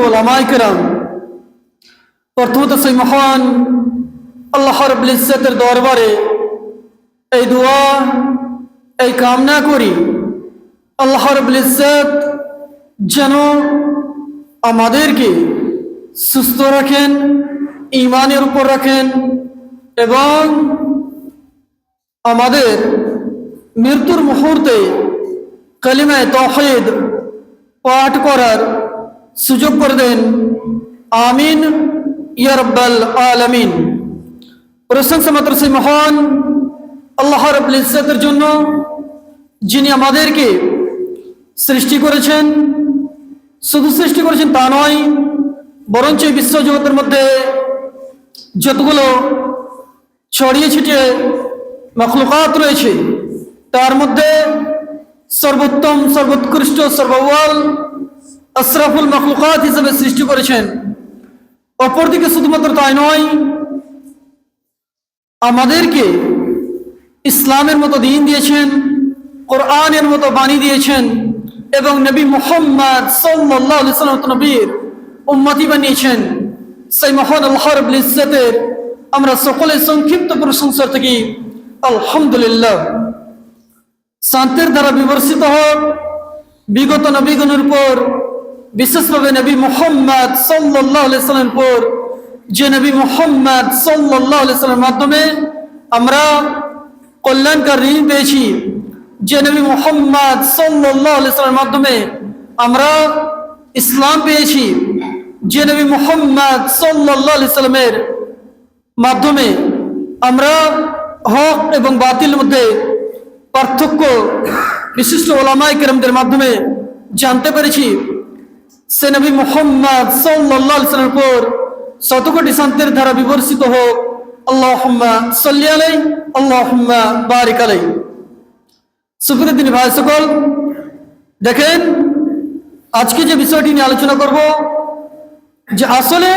ওলামায়ে কেরাম, প্রথমত সেই মহান আল্লাহ রাব্বুল ইজ্জতের দরবারে এই দোয়া, এই কামনা করি আল্লাহ রাব্বুল ইজ্জত যেন আমাদেরকে সুস্থ রাখেন, ঈমানের উপর রাখেন এবং আমাদের মৃত্যুর মুহূর্তে কালিমায়ে তাওহীদ পাঠ করার সুযোগ করে দেন। আমিন ইয়া রাব্বাল আলামিন। প্রশংসা মাত্র সেই মহান আল্লাহ রাব্বুল ইজ্জতের জন্য, যিনি আমাদেরকে সৃষ্টি করেছেন। শুধু সৃষ্টি করেছেন তা নয়, বরঞ্চ বিশ্বজগতের মধ্যে যতগুলো ছড়িয়ে ছিটিয়ে মাখলুকাত রয়েছে তার মধ্যে সর্বোত্তম, সর্বোৎকৃষ্ট, সর্বাউয়াল, আশরাফুল মাখলুকাত হিসেবে সৃষ্টি করেছেন। অপরদিকে শুধুমাত্র তাই নয়, আমাদেরকে ইসলামের মতো দ্বীন দিয়েছেন, কোরআনের মতো বাণী দিয়েছেন এবং নবী মুহাম্মদ সাল্লাল্লাহু আলাইহি ওয়াসাল্লাম নবীর উম্মতি বানিয়েছেন। সেই মহান আল্লাহ রাব্বুল ইজ্জতের আমরা সকলে সংক্ষিপ্ত প্রশংসা থেকে আলহামদুলিল্লাহ। শান্তির দ্বারা বিবর্ষিত হোক বিগত নবীগণের উপর, বিশেষভাবে নবী মুহাম্মদ সাল্লাল্লাহু আলাইহি ওয়াসাল্লামের উপর, যে নবী মুহাম্মদ সাল্লাল্লাহু আলাইহি ওয়াসাল্লামের মাধ্যমে আমরা কল্যাণকর ঋণ পেয়েছি, যে নবী মুহাম্মদ সাল্লাল্লাহু আলাইহি ওয়াসাল্লামের মাধ্যমে আমরা ইসলাম পেয়েছি, যে নবী মুহাম্মদ সাল্লাল্লাহু আলাইহি ওয়াসাল্লামের মাধ্যমে আমরা হক এবং বাতিলের মধ্যে পার্থক্য বিশিষ্ট ওলামায়ে কেরামদের মাধ্যমে জানতে পেরেছি। সে নবী মুহাম্মদ সাল্লাল্লাহু আলাইহি ওয়াসাল্লামের উপর শত কোটি শান্তির ধারা বিবর্ষিত হোক। আল্লাহুম্মা সাল্লি আলাইহি, আল্লাহুম্মা বারিক আলাইহি। সুপ্রিয় দিনী ভাই সকল, দেখেন আজকে যে বিষয়টি নিয়ে আলোচনা করব, যে আসলে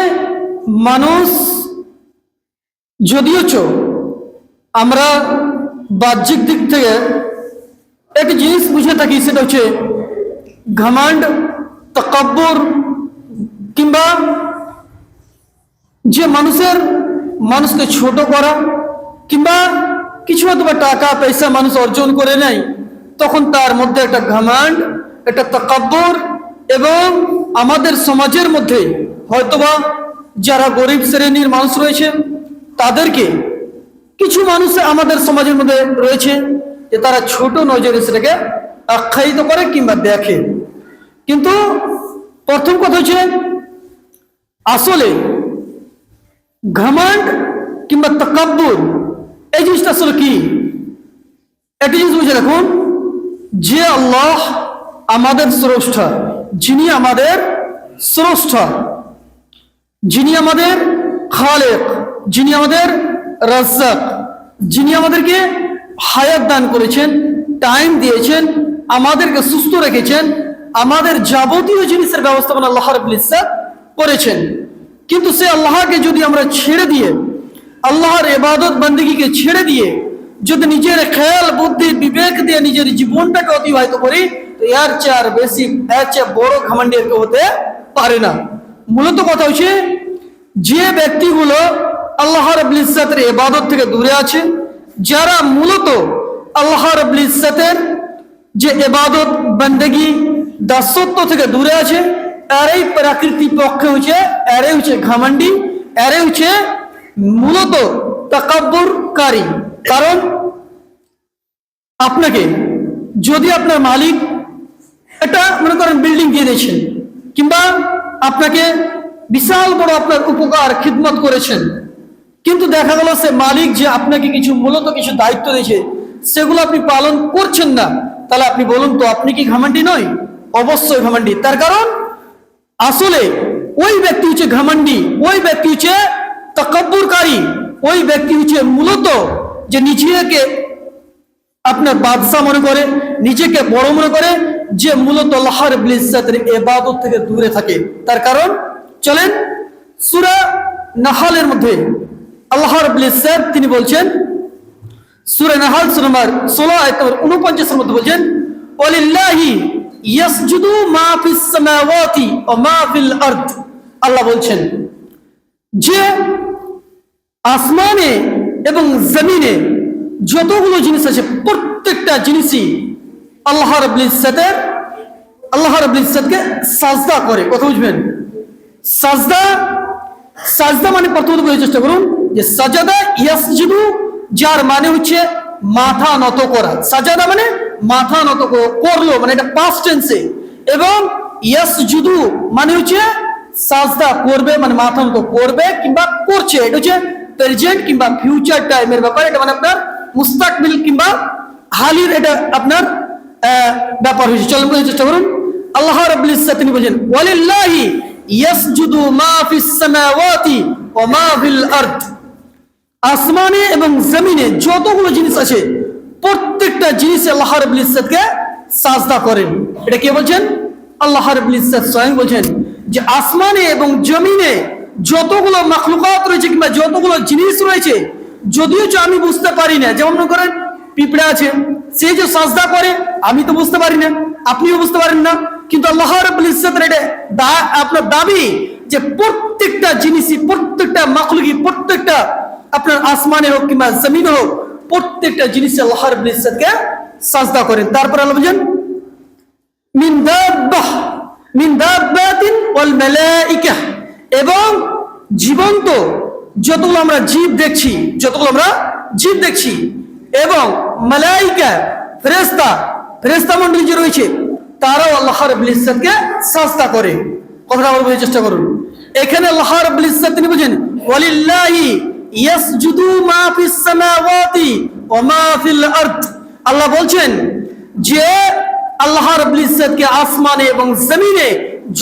মানুষ যদিও আমরা বাহ্যিক দিক থেকে একটি জিনিস বুঝে থাকি, সেটা হচ্ছে ঘমন্ড, তাকাব্বুর, কিংবা যে মানুষকে ছোট করা, কিংবা কিছু অথবা টাকা পয়সা মানুষ অর্জন করে নেয়, তখন তার মধ্যে একটা ঘমন্ড, একটা তাকাব্বুর, এবং আমাদের সমাজের মধ্যে হয়তোবা যারা গরিব শ্রেণীর মানুষ রয়েছে তাদেরকে কিছু মানুষ আমাদের সমাজের মধ্যে রয়েছে যে তারা ছোট নজরে সেটাকে আখ্যায়িত করে কিংবা দেখে। কিন্তু প্রথম কথা হচ্ছে আসলে ঘমন্ড কিংবা তাকাব্বুর এই জিনিসটা আসলে কি? একটা জিনিস বুঝে রাখুন, যে আল্লাহ আমাদের স্রষ্টা, যিনি আমাদের স্রষ্টা, যিনি আমাদের খালেক, যিনি আমাদের রাজ্জাক, যিনি আমাদেরকে হায়াত দান করেছেন, টাইম দিয়েছেন, আমাদেরকে সুস্থ রেখেছেন, আমাদের যাবতীয় জিনিসের ব্যবস্থাপনা আল্লাহ রাব্বুল ইজ্জত করেছেন। কিন্তু সে আল্লাহকে যদি আমরা ছেড়ে দিয়ে, আল্লাহর ইবাদত বন্দেগীকে ছেড়ে দিয়ে যদি নিজের খেয়াল বুদ্ধি বিবেক দিয়ে নিজের জীবনটাকে অতিবাহিত করি, তো এর চেয়ে আর বেশি, এর চেয়ে বড় ঘমন্ডি আর কেউ হতে পারে না। মূলত কথা হচ্ছে যে ব্যক্তিগুলো আল্লাহ রাব্বুল ইজ্জতের ইবাদত থেকে দূরে আছে, যারা মূলত আল্লাহ রাব্বুল ইজ্জতের যে ইবাদত বন্দেগী দাসত্ব থেকে দূরে আছে, এরাই প্রাকৃতিক পক্ষে হচ্ছে, এরাই হচ্ছে ঘমন্ডি, এরাই হচ্ছে মূলত তাকাব্বুরকারী। কারণ আপনাকে যদি আপনার মালিক একটা মনে করেন বিল্ডিং দিয়ে দিয়েছেন, কিংবা আপনাকে বিশাল বড় আপনার উপকার খিদমত করেছেন, কিন্তু দেখা গেল সে মালিক যে আপনাকে কিছু মূলত কিছু দায়িত্ব দিয়েছে সেগুলো আপনি পালন করছেন না, তাহলে আপনি বলুন তো আপনি কি ঘমন্ডি নয়? অবশ্যই ঘমন্ডি। তার কারণ আসলে ওই ব্যক্তি হচ্ছে ঘমন্ডি, ওই ব্যক্তি হচ্ছে তাকাব্বুরকারী, ওই ব্যক্তি হচ্ছে মূলত যে নিজেকে আপনার বাদশা মনে করে, নিজেকে বড় মনে করে, যে মূলত আল্লাহ রাব্বুল ইজ্জতের ইবাদত থেকে দূরে থাকে। তার কারণ চলেন সূরা নাহলের মধ্যে আল্লাহ রাব্বুল ইজ্জত তিনি বলছেন, সূরা নাহল সূরা নম্বর 16 আয়াত নম্বর 49 এর মধ্যে বলছেন, ওয়ালিল্লাহি ইয়াসজুদু মা ফিস সামাওয়াতি ওয়া মা ফিল আরদ। আল্লাহ বলছেন যে আসমানে এবং জমিনে যতগুলো জিনিস আছে প্রত্যেকটা জিনিসই আল্লাহ রাব্বুল ইজ্জতকে সাজদা করে। কথা বুঝবেন? সাজদা মানে প্রথমত বোঝার চেষ্টা করুন যে সাজাদা ইয়াসজুদু, যার মানে হচ্ছে মাথা নত করা। সাজাদা মানে মাথা নত করলো, মানে এটা পাস্ট টেন্সে। এবং ইয়াসজুদু মানে হচ্ছে সাজদা করবে, মানে মাথা নত করবে কিংবা করছে। এটা হচ্ছে প্রেজেন্ট কিংবা ফিউচার টাইমের ব্যাপার। এটা মানে আপনার মুস্তাকবিল কিংবা হালির এটা আপনার ব্যাপার হয়েছে। চলুন বোঝার চেষ্টা করুন। আল্লাহ রাব্বুল ইজ্জত তিনি বলেন ওয়ালিল্লাহি ইয়াসজুদু মা ফিস সামাওয়াতি ওয়া মা ফিল আরদ। আসমানে এবং জমিনে যতগুলো জিনিস আছে প্রত্যেকটা জিনিস আল্লাহ রাব্বুল ইজ্জতকে সাজদা করেন। এটা কে বলছেন? আল্লাহ রাব্বুল ইজ্জত স্বয়ং বলছেন যে আসমানে এবং জমিনে যতগুলো মাখলুকাত রয়েছে কিংবা যতগুলো জিনিস রয়েছে, যদিও আমি বুঝতে পারি না, যেমন মনে করেন পিঁপড়া আছে, সে যে সাজদা করে আমি তো বুঝতে পারি না, আপনিও বুঝতে পারেন না, কিন্তু আল্লাহ রাব্বুল ইজ্জতের এটা আপনার দাবি যে প্রত্যেকটা জিনিসই, প্রত্যেকটা মাখলুকি, প্রত্যেকটা আপনার আসমানে হোক কিংবা জমিনে হোক, প্রত্যেকটা জিনিস আল্লাহ রাব্বুল ইজ্জতকে সাজদা করেন। তারপর আল্লাহ বলেন মিন দাব্বাতিন ওয়াল মালাইকা, এবং জীবন্ত যতগুলো আমরা জীব দেখছি এবং মালাইকা ফেরেশতা মণ্ডলী যে রয়েছে তারাও আল্লাহ রাব্বুল ইজ্জতকে সাজদা করে। কথাটা আবার বোঝার চেষ্টা করুন। এখানে আল্লাহ রাব্বুল ইজ্জত তিনি বলেন ওয়ালিল্লাহি ইয়াসজুদু মা ফিস সামাওয়াতি ওয়া মা ফিল আরদ। আল্লাহ বলছেন যে আল্লাহ রাব্বুল ইজ্জতকে আসমানে এবং জমিনে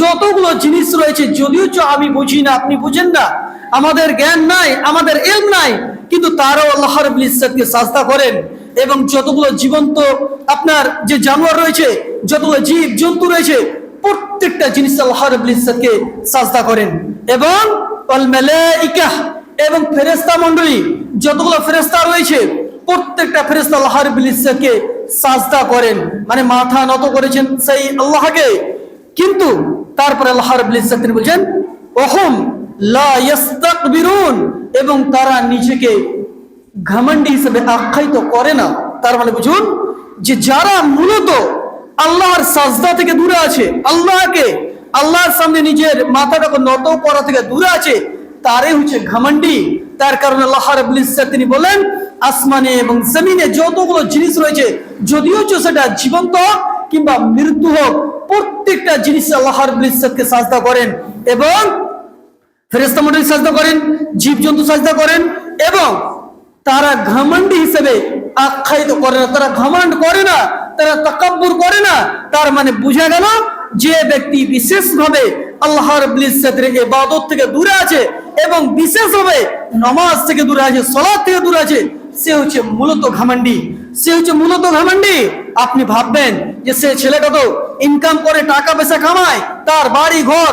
যতগুলো জিনিস রয়েছে, যদিও আমি বুঝি না, আপনি বুঝেন না, আমাদের জ্ঞান নাই, আমাদের ইলম নাই, কিন্তু তারাও আল্লাহ রাব্বুল ইজ্জতকে সাজদা করেন। এবং যতগুলো জীবন্ত আপনার যে জানোয়ার রয়েছে, যতগুলো জীব জন্তু রয়েছে, প্রত্যেকটা জিনিস আল্লাহ রাব্বুল ইজ্জতকে সাজদা করেন। এবং ওয়াল মালাইকা, এবং ফেরেশতা মণ্ডলী যতগুলো ফেরেশতা রয়েছে প্রত্যেকটা ফেরেশতা আল্লাহ রাব্বুল ইজ্জতকে সাজদা করেন, মানে মাথা নত করেছেন সেই আল্লাহকে। কিন্তু তারপরে আল্লাহ রাব্বুল ইজ্জত তিনি বলেন ওহুম লা ইস্তাকবিরুন, এবং তারা নিজেকে ঘমন্ডি হিসেবে আখ্যায়িত করে না। তার মানে বুঝুন যে যারা মূলত আল্লাহর সাজদা থেকে দূরে আছে, আল্লাহর সামনে নিজের মাথাটাকে নত করা থেকে দূরে আছে, তারাই হচ্ছে ঘমন্ডি। তার কারণে আল্লাহ রাব্বুল ইজ্জত তিনি বলেন আসমানে এবং জমিনে যতগুলো জিনিস রয়েছে, যদিও সেটা জীবন্ত হোক কিংবা মৃত্যু হোক, প্রত্যেকটা জিনিস আল্লাহ রাব্বুল ইজ্জতকে সাজদা করেন। এবং ফেরেশতা মণ্ডলী সাজদা করেন, জীবজন্তু সাজদা করেন, এবং তারা ঘমন্ডি হিসেবে আখ্যায়িত করে না, তারা ঘমন্ড করে না, তারা তাকাব্বুর করে না। তার মানে বোঝা গেল যে ব্যক্তি বিশেষভাবে আল্লাহ রাব্বুল ইজ্জতের ইবাদত থেকে দূরে আছে এবং বিশেষভাবে নামাজ থেকে দূরে আছে, সালাত থেকে দূরে আছে, সে হচ্ছে মূলত ঘমন্ডি। আপনি ভাববেন যে সে ছেলেটা তো ইনকাম করে, টাকা পয়সা কামায়, তার বাড়ি ঘর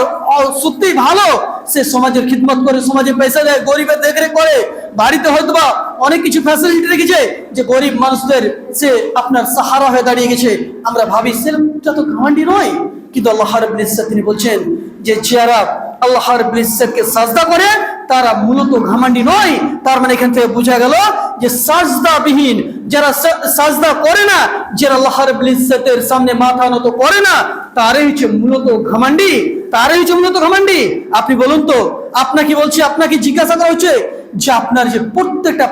সত্যিই ভালো, সে সমাজের খিদমত করে, সমাজে পয়সা দেয়, গরিবের দেখরেখ করে, বাড়িতে হয়তোবা অনেক কিছু ফ্যাসিলিটি রেখেছে যে গরিব মানুষদের সে আপনার সাহারা হয়ে দাঁড়িয়ে গেছে। আমরা ভাবি সেটা তো ঘমন্ডি নয়। কিন্তু আল্লাহ রাব্বুল ইজ্জত তিনি বলছেন যে যারা আল্লাহ রাব্বুল ইজ্জতকে সাজদা করে তারা মূলত ঘমন্ডি নয়। তার মানে এখান থেকে বোঝা গেল যে সাজদাবিহীন, যারা সাজদা করে না, যারা আল্লাহ রাব্বুল ইজ্জতের সামনে মাথা নত করে না, তারাই হচ্ছে মূলত ঘমন্ডি। আপনি বলুন তো, আপনাকে বলছি, আপনাকে জিজ্ঞাসা করা হচ্ছে যে আপনার যে প্রত্যেকটা